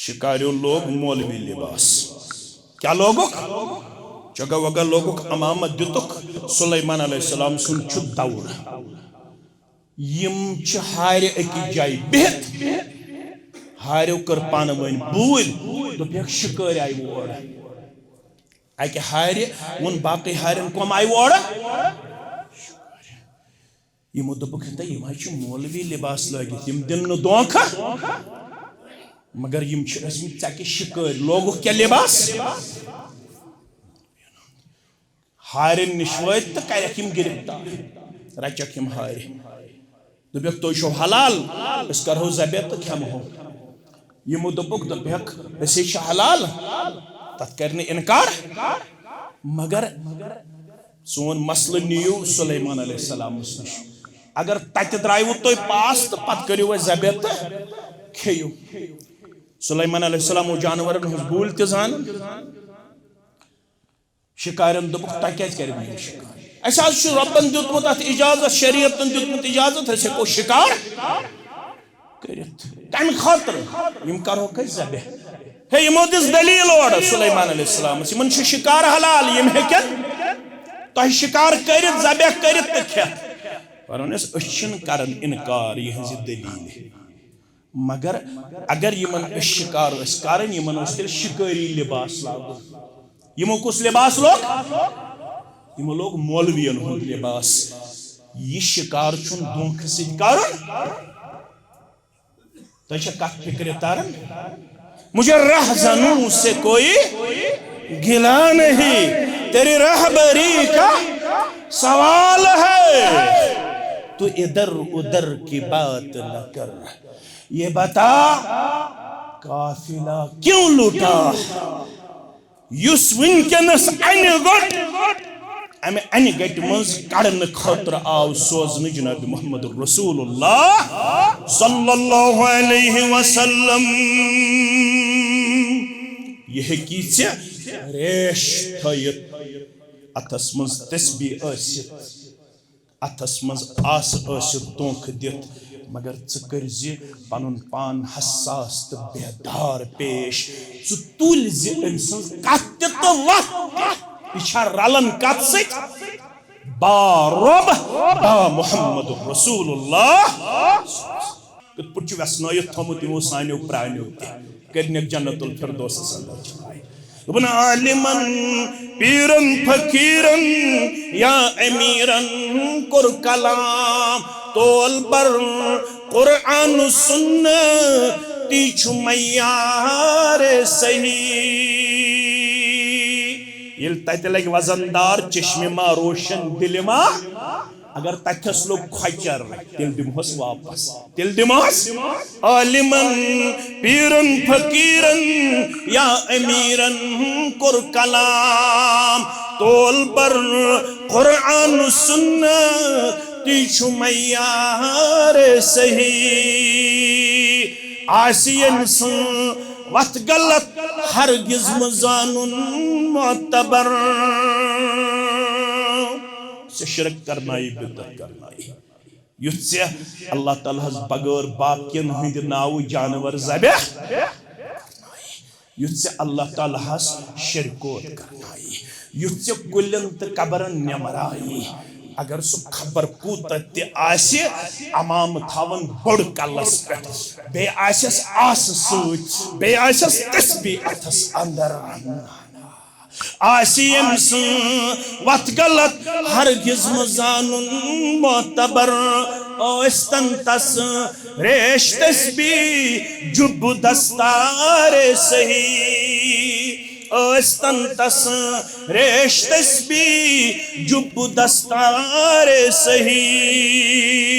شکاریوں لوگ مولوی لباس کیا لوگوں جگہ وگہ لوگوں امامت دیتک سلیمان علیہ السلام سن چھ دور یم چھ ہارِ اکی جائی بہت ہاریو کر پانوین بود دوپیک شکار آئی وور اکی ہاری ون باقی ہارین کم آئی وور یمو دوپک ہتا یم آئی چھ مولوی لباس لگت یم دن نو دونکھا مگر یم چھ اسمی چاکی شکار لوگو کیا لباس ہارین نشویت تا کرک یم گرفتار رچک یم ہاری دوپیک تو شو حلال اس کرہو زبیت تا کھمہو یمو دوپک دوپیک اسی چھ حلال تت کرنے انکار مگر سون مسئلہ نیو سلیمان علیہ السلام نش اگر تت درائیو تو پاس تو پت کریو زبیت تا کھیو سلیمان علیہ السلام و جانورن ہز بول تزان شکارن دوپک تا کیاز کر بھی شکار ایسا چھ ربن دیتمت ات اجازت شریعتن دیتمت اجازت ہے کو شکار کرت کم خاطر یم کرو کہ ذبح ہے یمو دس دلیل اور سلیمان علیہ السلام یمن چھ شکار حلال یم ہکن تو شکار کرت ذبح کرت تہ کھت ورنس اچھن کرن انکار یہ ہز دلیل مگر اگر یمن شکار اس کرن یمن اس تیل شکاری لباس لاگو یمو کس لباس لوگ یمو لوگ مولوین ہند لباس یہ شکار چون دونکھ سید کرن تو یہ کت فکر تارن مجھے رہزنوں سے کوئی گلا نہیں تیری رہبری کا سوال ہے تو ادھر ادھر کی بات نہ کر یہ بتا قافلہ کیوں لوٹا یس ونکس ان گٹ امہ ان گٹ مز کڑن خطر آو سوزن جناب محمد رسول اللہ صلی اللہ علیہ وسلم یہ کیچے ریش تھیت اتس مز تسبیح ٲسِتھ اتس مز آس ٲسِتھ دونکھ دِتھ مگر ژٕ زِ پنن پان حساس تو بیدار پیش ژٕ تُلۍ زِ أمۍ سٕنٛز کتھ تہِ تہٕ وتھ یہ چھا رلن کت ست با رب با محمد رسول اللہ کت پٹ وسنائت تھومت یمو سانیو پرانیو تہ کرنک جنت الفردوس اندر جائے ابن عالمن پیرن فقیرن یا امیرن کر کلام تول بر قرآن سنت تی چھ معیار صحیح یل تت لگ وزندار چشم ما روشن دل ما اگر تتس لوگ کھچر تیل دمہس واپس تیل دمہس عالمن پیرن فقیرن یا امیرن کر کلام تول بر قرآن سنت تی چھ معیار صحیح آسین سن وقت غلط ہرگز مزانن معتبر سے شرک کرنائی بدت کرنائی یت سے اللہ تعالیٰ بغیر باپ کین ہند ناو جانور ذبح یت سے اللہ تعالیٰ شرکوت کرنائی یت سے کلن تو قبرن نمرائی اگر سو خبر کوتت آسی امام تھاون بڑ کلس پہ بے آسس آس سوچ بے آسس تسبیح اتس اندر آسیم سن وقت غلط ہرگز مزانن معتبر اوستن تس ریش تسبیح جب دستار صحیح اوستن تس ریش تسبیح جب دستار صحیح